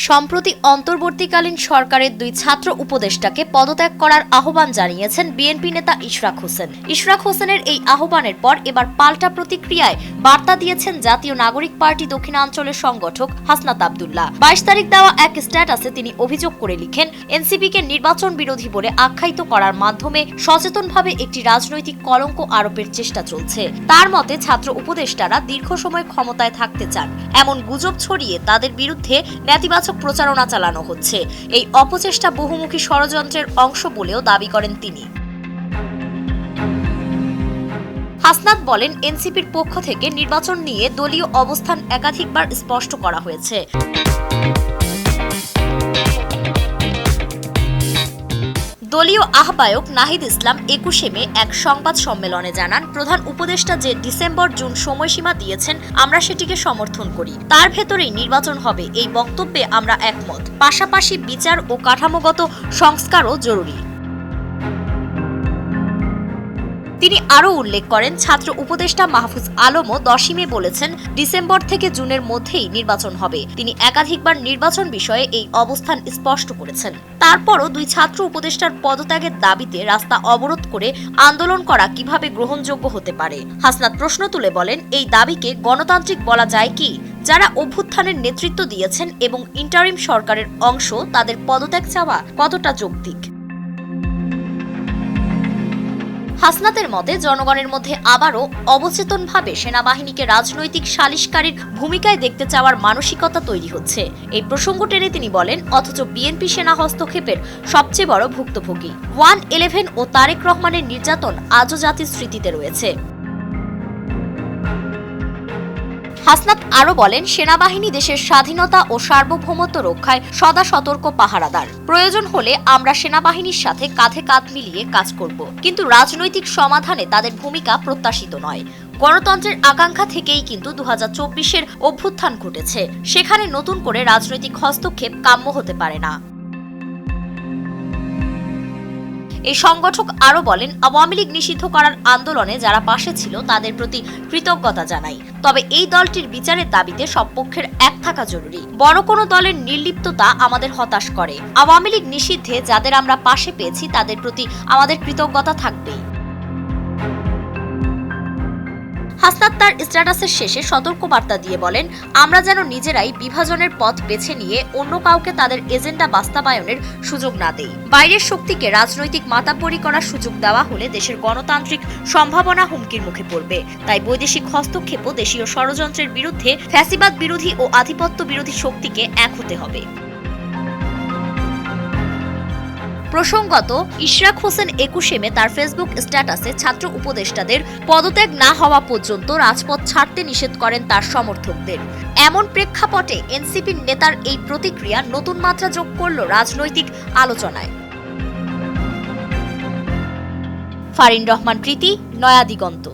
সম্প্রতি অন্তর্বর্তীকালীন সরকারের দুই ছাত্র উপদেষ্টাকে পদত্যাগ করার আহ্বান জানিয়েছেন বিএনপি নেতা ইশরাক হোসেন। ইশরাক হোসেনের এই আহ্বানের পর এবার পাল্টা প্রতিক্রিয়ায় বার্তা দিয়েছেন জাতীয় নাগরিক পার্টি দক্ষিণাঞ্চলের সংগঠক হাসনাত আব্দুল্লাহ। 22 তারিখ দেওয়া এক স্ট্যাটাসে তিনি অভিযোগ করে লিখেন, এনসিপিকে নির্বাচন বিরোধী বলে আখ্যায়িত করার মাধ্যমে সচেতনভাবে একটি রাজনৈতিক কলঙ্ক আরোপের চেষ্টা চলছে। তার মতে ছাত্র উপদেষ্টারা দীর্ঘ সময় ক্ষমতায় থাকতে চান, এমন গুজব ছড়িয়ে তাদের বিরুদ্ধে নেতিবাচক প্রচারণা চালানো হচ্ছে। এই অপচেষ্টা বহুমুখী ষড়যন্ত্রের অংশ বলেও দাবি করেন তিনি। হাসনাত বলেন, এনসিপির পক্ষ থেকে নির্বাচন নিয়ে দলীয় অবস্থান একাধিকবার স্পষ্ট করা হয়েছে। দলীয় আহ্বায়ক নাহিদ ইসলাম 21 মে এক সংবাদ সম্মেলনে জানান, প্রধান উপদেষ্টা যে ডিসেম্বর-জুন সময়সীমা দিয়েছেন আমরা সেটিকে সমর্থন করি। তার ভেতরেই নির্বাচন হবে এই বক্তব্যে আমরা একমত। পাশাপাশি বিচার ও কাঠামোগত সংস্কারও জরুরি। তিনি আরও উল্লেখ করেন, ছাত্র উপদেষ্টা মাহফুজ আলমও 10 মে বলেছেন ডিসেম্বর থেকে জুনের মধ্যেই নির্বাচন হবে। তিনি একাধিকবার নির্বাচন বিষয়ে এই অবস্থান স্পষ্ট করেছেন। তারপরও দুই ছাত্র উপদেষ্টার পদত্যাগের দাবিতে রাস্তা অবরোধ করে আন্দোলন করা কিভাবে গ্রহণযোগ্য হতে পারে? হাসনাত প্রশ্ন তুলে বলেন, এই দাবিকে গণতান্ত্রিক বলা যায় কি? যারা অভ্যুত্থানের নেতৃত্ব দিয়েছেন এবং ইন্টারিম সরকারের অংশ, তাদের পদত্যাগ চাওয়া কতটা যৌক্তিক? হাসনাতের মতে জনগণের মধ্যে আবারও অবচেতনভাবে সেনাবাহিনীকে রাজনৈতিক সালিশকারীর ভূমিকায় দেখতে চাওয়ার মানসিকতা তৈরি হচ্ছে। এই প্রসঙ্গ টেনে তিনি বলেন, অথচ বিএনপি সেনা হস্তক্ষেপের সবচেয়ে বড় ভুক্তভোগী। 111 ও তারেক রহমানের নির্যাতন আজও জাতির স্মৃতিতে রয়েছে। হাসনাত আরও বলেন, সেনাবাহিনী দেশের স্বাধীনতা ও সার্বভৌমত্ব রক্ষায় সদা সতর্ক পাহারাদার। প্রয়োজন হলে আমরা সেনাবাহিনীর সাথে কাঁধে কাঁধ মিলিয়ে কাজ করব, কিন্তু রাজনৈতিক সমাধানে তাদের ভূমিকা প্রত্যাশিত নয়। গণতন্ত্রের আকাঙ্ক্ষা থেকেই কিন্তু 2024-এর অভ্যুত্থান ঘটেছে। সেখানে নতুন করে রাজনৈতিক হস্তক্ষেপ কাম্য হতে পারে না। এই সংগঠক আরও বলেন, আওয়ামী লীগ নিষিদ্ধ করার আন্দোলনে যারা পাশে ছিল তাদের প্রতি কৃতজ্ঞতা জানাই। তবে এই দলটির বিচারের দাবিতে সব পক্ষের এক থাকা জরুরি। বড় কোনো দলের নির্লিপ্ততা আমাদের হতাশ করে। আওয়ামী লীগ নিষিদ্ধে যাদের আমরা পাশে পেয়েছি তাদের প্রতি আমাদের কৃতজ্ঞতা থাকবেই। হাসনাত তার স্ট্যাটাসের শেষে সতর্কবার্তা দিয়ে বলেন, আমরা যেন নিজেরাই বিভাজনের পথ বেছে নিয়ে অন্য কাউকে তাদের এজেন্ডা বাস্তবায়নের সুযোগ না দেই। বাইরের শক্তিকে রাজনৈতিক মাতাব্বরি করার সুযোগ দেওয়া হলে দেশের গণতান্ত্রিক সম্ভাবনা হুমকির মুখে পড়বে। তাই বৈদেশিক হস্তক্ষেপ ও দেশীয় ষড়যন্ত্রের বিরুদ্ধে ফ্যাসিবাদ বিরোধী ও আধিপত্য বিরোধী শক্তিকে এক হতে হবে। প্রসঙ্গত, ইশরাক হোসেন 21 মে তার ফেসবুক স্ট্যাটাসে ছাত্র উপদেষ্টাদের পদত্যাগ না হওয়া পর্যন্ত রাজপথ ছাড়তে নিষেধ করেন তার সমর্থকদের। এমন প্রেক্ষাপটে এনসিপির নেতার এই প্রতিক্রিয়া নতুন মাত্রা যোগ করল রাজনৈতিক আলোচনায়। ফারিন রহমান প্রীতি, নয়া দিগন্ত।